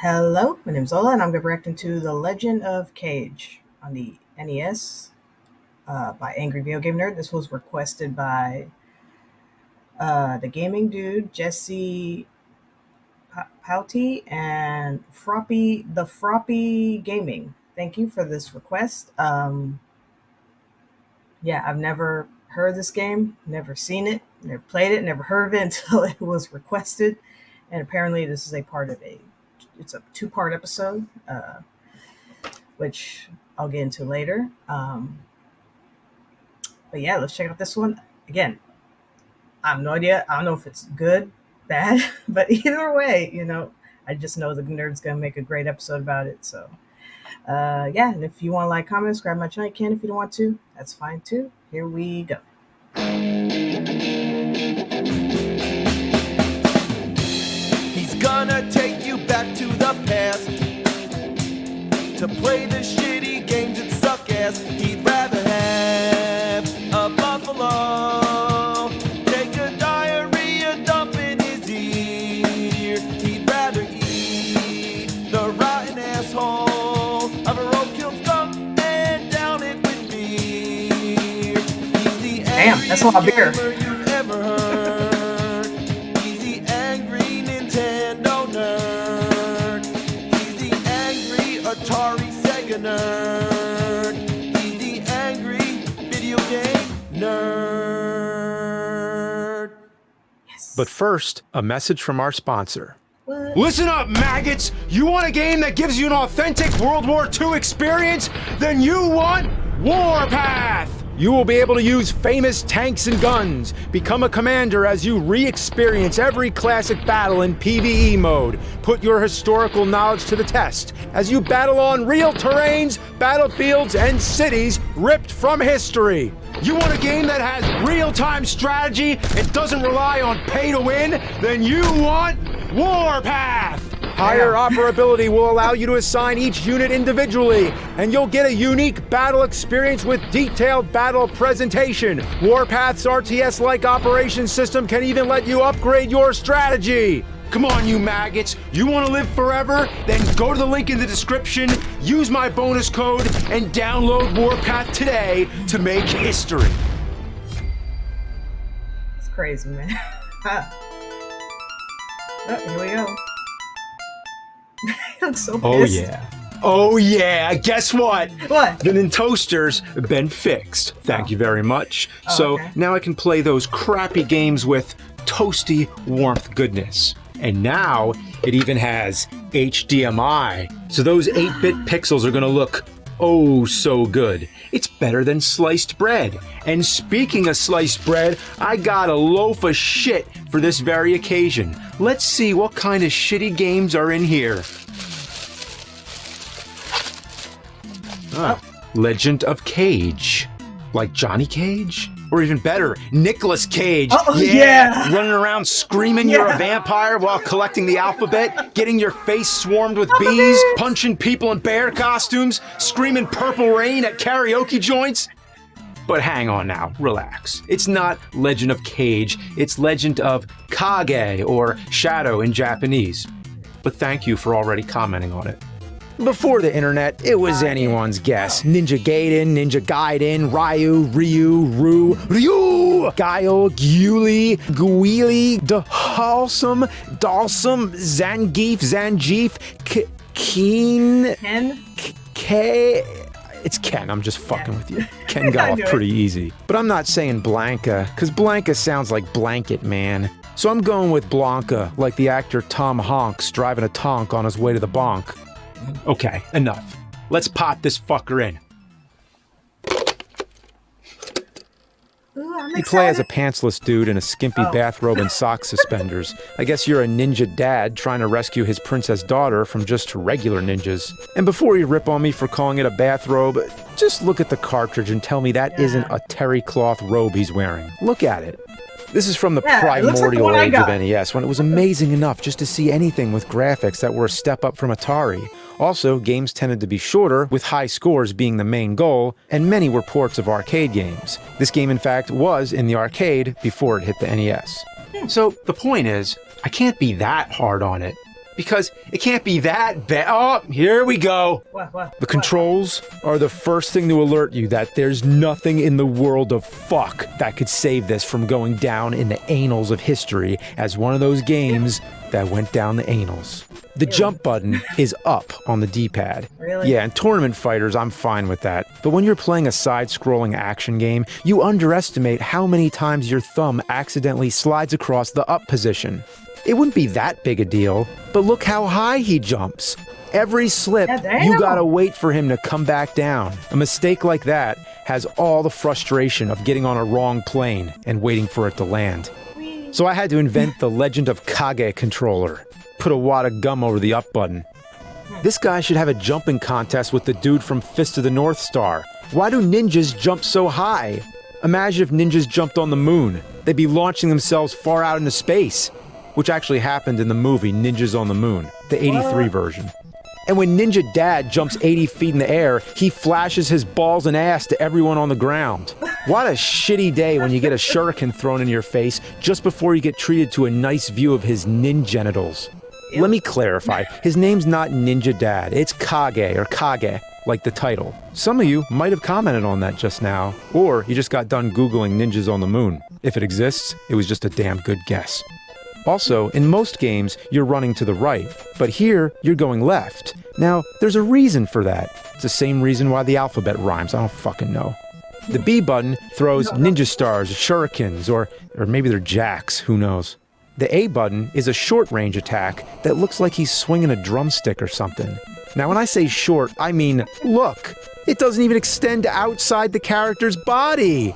Hello, my name is Ola, and I'm going to be reacting to The Legend of Kage on the NES by Angry Video Game Nerd. This was requested by the gaming dude, Jesse Pouty, and Froppy Gaming. Thank you for this request. Yeah, I've never heard this game, never seen it, never played it, never heard of it until it was requested. And apparently this is it's a two-part episode. Which I'll get into later. But yeah, let's check out this one. Again, I have no idea. I don't know if it's good, bad, but either way, I just know the nerd's gonna make a great episode about it. So yeah, and if you want to like, comment, subscribe my channel, you can. If you don't want to, that's fine too. Here we go. He's gonna take you back to the past to play the shitty games that suck ass. He'd rather have a buffalo take a diarrhea dump in his ear. He'd rather eat the rotten asshole of a roadkill skunk and down it with beer. He's the Damn, that's a lot of beer. you've ever heard. He's the angry Nintendo nerd. He's the angry Atari Sega nerd. He's the angry video game nerd. Yes. But first, a message from our sponsor. What? Listen up, maggots! You want a game that gives you an authentic World War II experience? Then you want Warpath! You will be able to use famous tanks and guns, become a commander as you re-experience every classic battle in PvE mode, put your historical knowledge to the test as you battle on real terrains, battlefields, and cities ripped from history. You want a game that has real-time strategy and doesn't rely on pay-to-win? Then you want Warpath! Higher operability will allow you to assign each unit individually, and you'll get a unique battle experience with detailed battle presentation. Warpath's RTS-like operation system can even let you upgrade your strategy. Come on, you maggots. You want to live forever? Then go to the link in the description, use my bonus code, and download Warpath today to make history. It's crazy, man. Oh, here we go. I'm so pissed. Oh yeah. Oh yeah, guess what? What? The Nintoaster's been fixed. Thank you very much. So okay. now I can play those crappy games with toasty warmth goodness. And now it even has HDMI. So those 8-bit pixels are gonna look oh so good. It's better than sliced bread. And speaking of sliced bread, I got a loaf of shit for this very occasion. Let's see what kind of shitty games are in here. Legend of Kage. Like Johnny Cage? Or even better, Nicolas Cage. Oh, yeah. Running around screaming you're a vampire while collecting the alphabet, getting your face swarmed with bees, punching people in bear costumes, screaming Purple Rain at karaoke joints. But hang on now, relax. It's not Legend of Kage, it's Legend of Kage, or Shadow in Japanese. But thank you for already commenting on it. Before the internet, it was anyone's guess. Ninja Gaiden, Ninja Gaiden, Ryu, Guile, Gyuli, Guili, Dalsum, Zangief, Keen, Ken? K. It's Ken, I'm just fucking with you. Ken got off pretty easy. But I'm not saying Blanca, because Blanca sounds like Blanket Man. So I'm going with Blanca, like the actor Tom Hanks driving a tonk on his way to the bonk. Okay, enough. Let's pop this fucker in. Ooh, I'm You play as a excited. pantsless dude in a skimpy bathrobe and sock suspenders. I guess you're a ninja dad trying to rescue his princess daughter from just regular ninjas. And before you rip on me for calling it a bathrobe, just look at the cartridge and tell me that isn't a terry cloth robe he's wearing. Look at it. This is from the Yeah, it looks like the primordial one I age of got. NES, when it was amazing enough just to see anything with graphics that were a step up from Atari. Also, games tended to be shorter, with high scores being the main goal, and many were ports of arcade games. This game, in fact, was in the arcade before it hit the NES. So, the point is, I can't be that hard on it. because it can't be that bad. Oh, here we go. What? The controls are the first thing to alert you that there's nothing in the world of fuck that could save this from going down in the annals of history as one of those games that went down the annals. The jump button is up on the D-pad. Really? Yeah, in tournament fighters, I'm fine with that. But when you're playing a side-scrolling action game, you underestimate how many times your thumb accidentally slides across the up position. It wouldn't be that big a deal, but look how high he jumps. Every slip, you gotta wait for him to come back down. A mistake like that has all the frustration of getting on a wrong plane and waiting for it to land. So I had to invent the Legend of Kage controller. Put a wad of gum over the up button. This guy should have a jumping contest with the dude from Fist of the North Star. Why do ninjas jump so high? Imagine if ninjas jumped on the moon. They'd be launching themselves far out into space, which actually happened in the movie Ninjas on the Moon, the 83 version. And when Ninja Dad jumps 80 feet in the air, he flashes his balls and ass to everyone on the ground. What a shitty day when you get a shuriken thrown in your face just before you get treated to a nice view of his ningenitals. Let me clarify, his name's not Ninja Dad, it's Kage or Kage, like the title. Some of you might have commented on that just now, or you just got done Googling ninjas on the moon. If it exists, it was just a damn good guess. Also, in most games, you're running to the right, but here, you're going left. Now, there's a reason for that. It's the same reason why the alphabet rhymes, I don't fucking know. The B button throws ninja stars, shurikens, or maybe they're jacks, who knows. The A button is a short-range attack that looks like he's swinging a drumstick or something. Now, when I say short, I mean, look, it doesn't even extend outside the character's body.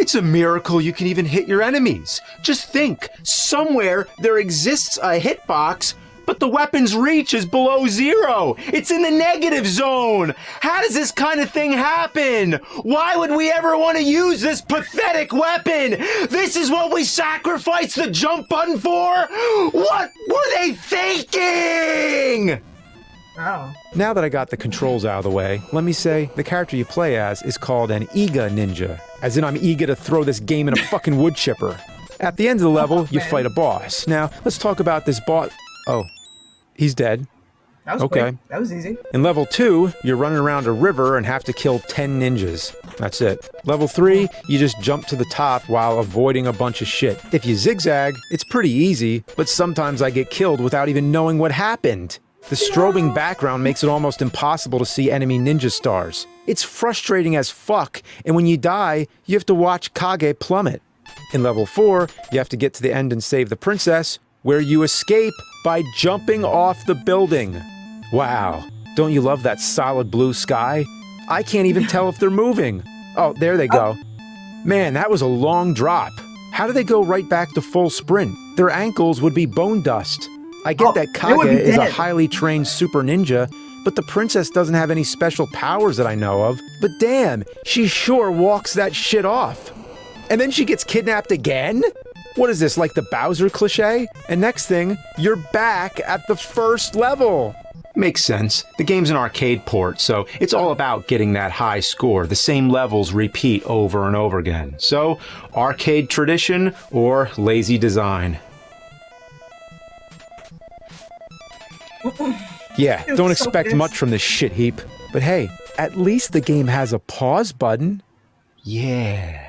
It's a miracle you can even hit your enemies. Just think, somewhere there exists a hitbox, but the weapon's reach is below 0. It's in the negative zone. How does this kind of thing happen? Why would we ever want to use this pathetic weapon? This is what we sacrificed the jump button for? What were they thinking? Oh. Now that I got the controls out of the way, let me say the character you play as is called an Iga Ninja. As in, I'm eager to throw this game in a fucking wood chipper. At the end of the level, you fight a boss. Now, let's talk about this boss. Oh, he's dead. That was okay. Quick. That was easy. In level 2, you're running around a river and have to kill 10 ninjas. That's it. Level 3, you just jump to the top while avoiding a bunch of shit. If you zigzag, it's pretty easy, but sometimes I get killed without even knowing what happened. The strobing background makes it almost impossible to see enemy ninja stars. It's frustrating as fuck, and when you die, you have to watch Kage plummet. In level 4, you have to get to the end and save the princess, where you escape by jumping off the building. Wow, don't you love that solid blue sky? I can't even tell if they're moving. Oh, there they go. Man, that was a long drop. How do they go right back to full sprint? Their ankles would be bone dust. I get that Kage is a highly trained super ninja, but the princess doesn't have any special powers that I know of. But damn, she sure walks that shit off. And then she gets kidnapped again? What is this, like the Bowser cliche? And next thing, you're back at the first level. Makes sense. The game's an arcade port, so it's all about getting that high score. The same levels repeat over and over again. So, arcade tradition or lazy design. Yeah, don't expect much from this shit heap. But hey, at least the game has a pause button. Yeah.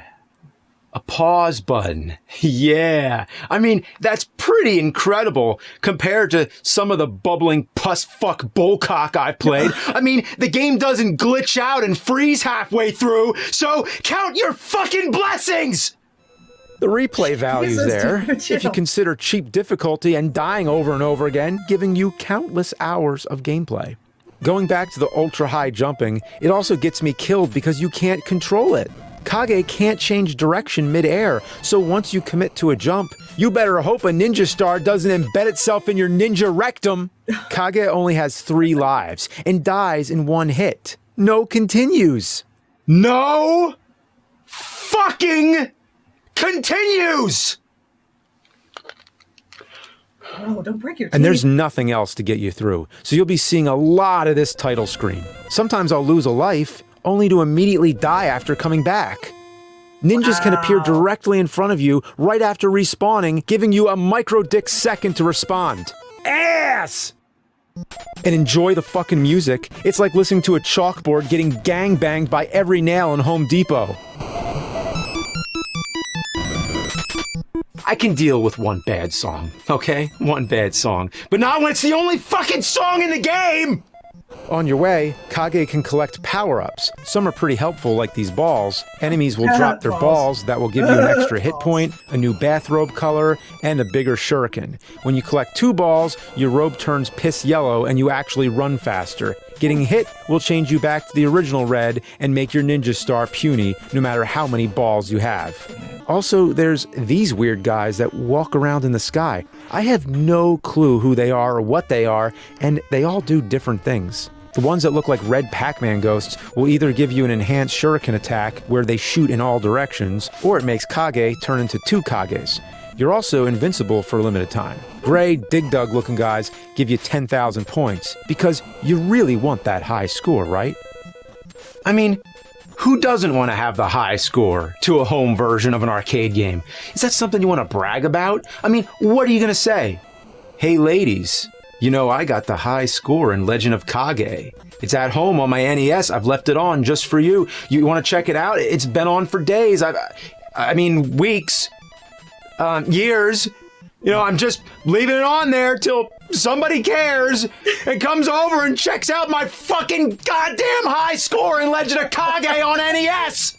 A pause button. Yeah. I mean, that's pretty incredible compared to some of the bubbling pus fuck bullcock I've played. I mean, the game doesn't glitch out and freeze halfway through, so count your fucking blessings! The replay value's there, if you consider cheap difficulty and dying over and over again, giving you countless hours of gameplay. Going back to the ultra-high jumping, it also gets me killed because you can't control it. Kage can't change direction mid-air, so once you commit to a jump, you better hope a ninja star doesn't embed itself in your ninja rectum. Kage only has 3 lives and dies in 1 hit. No continues. No fucking continues! Oh, don't break your teeth. And there's nothing else to get you through, so you'll be seeing a lot of this title screen. Sometimes I'll lose a life, only to immediately die after coming back. Ninjas can appear directly in front of you right after respawning, giving you a micro-dick second to respond. Ass! and enjoy the fucking music. It's like listening to a chalkboard getting gangbanged by every nail in Home Depot. I can deal with one bad song, okay? One bad song. But not when it's the only fucking song in the game! On your way, Kage can collect power-ups. Some are pretty helpful, like these balls. Enemies will drop their balls that will give you an extra hit point, a new bathrobe color, and a bigger shuriken. When you collect 2 balls, your robe turns piss yellow and you actually run faster. Getting hit will change you back to the original red and make your ninja star puny, no matter how many balls you have. Also, there's these weird guys that walk around in the sky. I have no clue who they are or what they are, and they all do different things. The ones that look like red Pac-Man ghosts will either give you an enhanced shuriken attack where they shoot in all directions, or it makes Kage turn into 2 Kages. You're also invincible for a limited time. Gray, dig-dug looking guys give you 10,000 points, because you really want that high score, right? I mean, who doesn't want to have the high score to a home version of an arcade game? Is that something you want to brag about? I mean, what are you going to say? Hey ladies, you know I got the high score in Legend of Kage. It's at home on my NES. I've left it on just for you. You want to check it out? It's been on for days. I mean, weeks. Years. You know, I'm just leaving it on there till somebody cares and comes over and checks out my fucking goddamn high score in Legend of Kage on NES!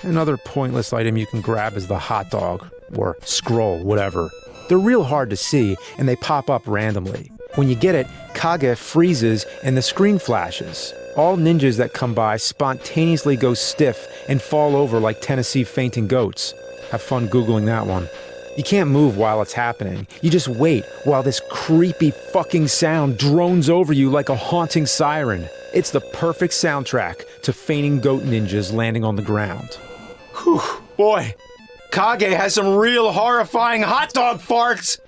Another pointless item you can grab is the hot dog, or scroll, whatever. They're real hard to see, and they pop up randomly. When you get it, Kage freezes and the screen flashes. All ninjas that come by spontaneously go stiff and fall over like Tennessee fainting goats. Have fun Googling that one. You can't move while it's happening. You just wait while this creepy fucking sound drones over you like a haunting siren. It's the perfect soundtrack to fainting goat ninjas landing on the ground. Whew, boy, Kage has some real horrifying hot dog farts!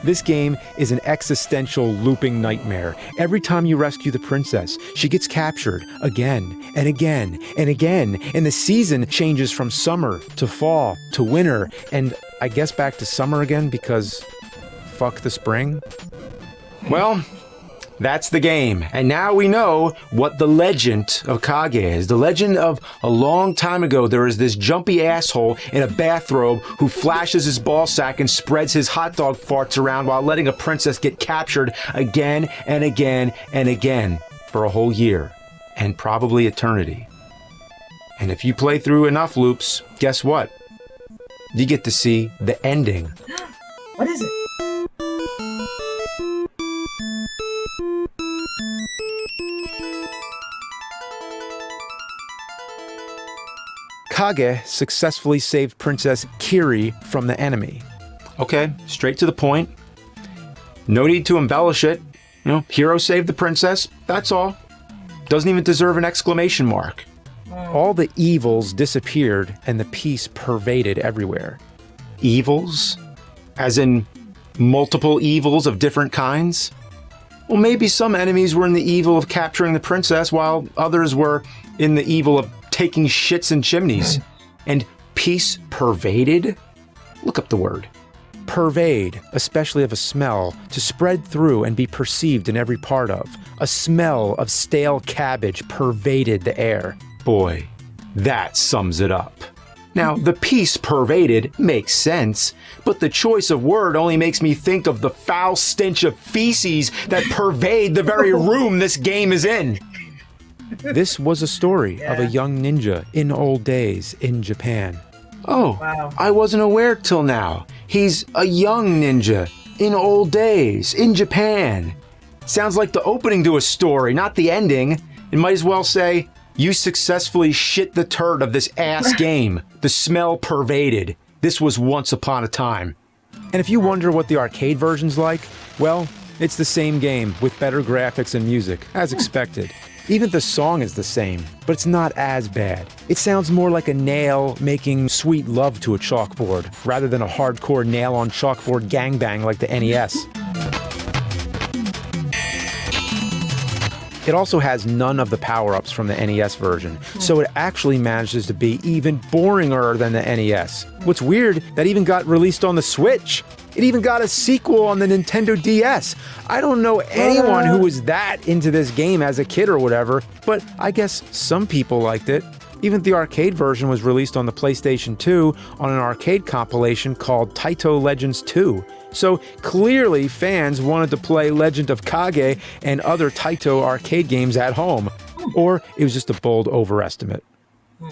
This game is an existential looping nightmare. Every time you rescue the princess, she gets captured again and again and again, and the season changes from summer to fall to winter, and I guess back to summer again because fuck the spring. Well, that's the game, and now we know what the legend of Kage is. The legend of a long time ago, there is this jumpy asshole in a bathrobe who flashes his ball sack and spreads his hot dog farts around while letting a princess get captured again and again and again for a whole year, and probably eternity. And if you play through enough loops, guess what? You get to see the ending. What is it? Kage successfully saved Princess Kiri from the enemy. Okay, straight to the point. No need to embellish it. You know, hero saved the princess, that's all. Doesn't even deserve an exclamation mark. All the evils disappeared and the peace pervaded everywhere. Evils? As in multiple evils of different kinds? Well, maybe some enemies were in the evil of capturing the princess while others were in the evil of taking shits in chimneys. And peace pervaded? Look up the word. Pervade, especially of a smell, to spread through and be perceived in every part of. A smell of stale cabbage pervaded the air. Boy, that sums it up. Now, the peace pervaded makes sense, but the choice of word only makes me think of the foul stench of feces that pervade the very room this game is in. This was a story of a young ninja in old days in Japan. Oh, wow. I wasn't aware till now. He's a young ninja in old days in Japan. Sounds like the opening to a story, not the ending. It might as well say, you successfully shit the turd of this ass game. The smell pervaded. This was once upon a time. And if you wonder what the arcade version's like, well, it's the same game with better graphics and music, as expected. Even the song is the same, but it's not as bad. It sounds more like a nail making sweet love to a chalkboard, rather than a hardcore nail-on-chalkboard gangbang like the NES. It also has none of the power-ups from the NES version, so it actually manages to be even boringer than the NES. What's weird, that even got released on the Switch. It even got a sequel on the Nintendo DS. I don't know anyone who was that into this game as a kid or whatever, but I guess some people liked it. Even the arcade version was released on the PlayStation 2 on an arcade compilation called Taito Legends 2. So clearly fans wanted to play Legend of Kage and other Taito arcade games at home. Or it was just a bold overestimate.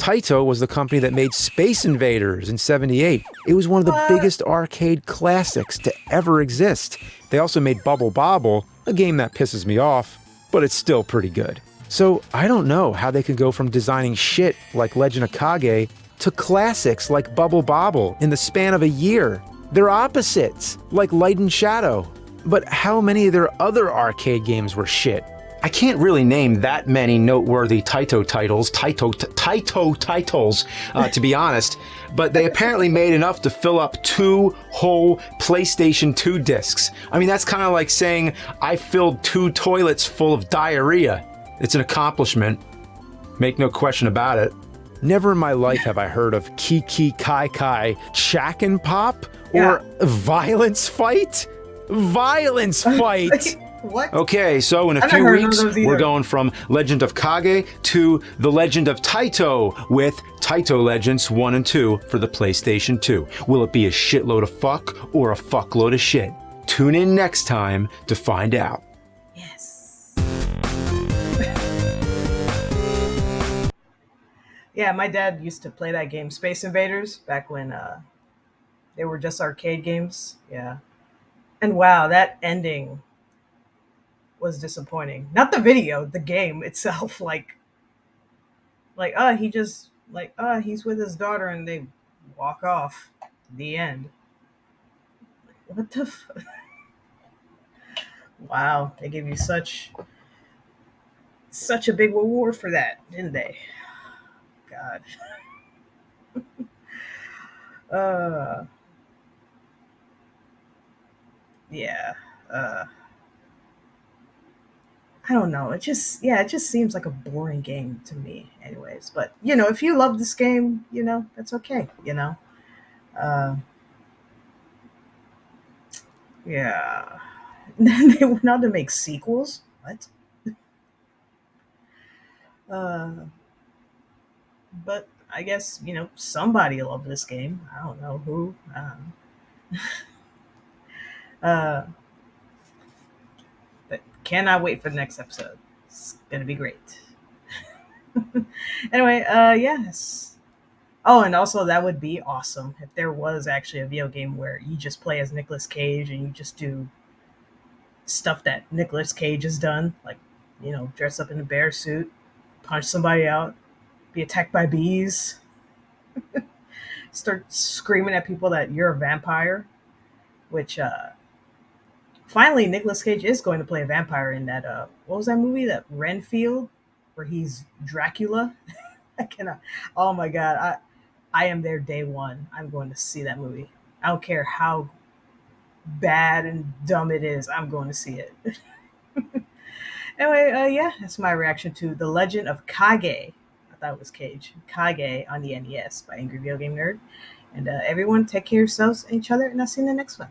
Taito was the company that made Space Invaders in '78. It was one of the biggest arcade classics to ever exist. They also made Bubble Bobble, a game that pisses me off, but it's still pretty good. So I don't know how they could go from designing shit like Legend of Kage to classics like Bubble Bobble in the span of a year. They're opposites, like Light and Shadow. But how many of their other arcade games were shit? I can't really name that many noteworthy Taito titles, to be honest, but they apparently made enough to fill up 2 whole PlayStation 2 discs. I mean, that's kind of like saying I filled 2 toilets full of diarrhea. It's an accomplishment. Make no question about it. Never in my life have I heard of Kiki Kai Kai Chack and Pop or Violence Fight? Violence Fight! What? Okay, so in a few weeks, we're going from Legend of Kage to The Legend of Taito with Taito Legends 1 and 2 for the PlayStation 2. Will it be a shitload of fuck or a fuckload of shit? Tune in next time to find out. Yes. Yeah, my dad used to play that game, Space Invaders, back when they were just arcade games. Yeah. And wow, that ending was disappointing. Not the video, the game itself. He just he's with his daughter and they walk off. The end. What the? Wow, they gave you such a big reward for that, didn't they? God. Yeah. I don't know. It just seems like a boring game to me anyways. But, if you love this game, that's okay, Yeah. Then they went on to make sequels. What? But I guess, somebody loved this game. I don't know who. But cannot wait for the next episode. It's gonna be great. Anyway, yes. Oh, and also that would be awesome if there was actually a video game where you just play as Nicolas Cage and you just do stuff that Nicolas Cage has done, like, dress up in a bear suit, punch somebody out, be attacked by bees, start screaming at people that you're a vampire, which finally Nicolas Cage is going to play a vampire in that what was that movie, that Renfield, where he's Dracula. I cannot. Oh my god, I am there day one. I'm going to see that movie. I don't care how bad and dumb it is. I'm going to see it. Anyway, yeah, that's my reaction to The Legend of Kage. I thought it was Kage. Kage on the NES by Angry Video Game Nerd. And everyone, take care of yourselves and each other, and I'll see you in the next one.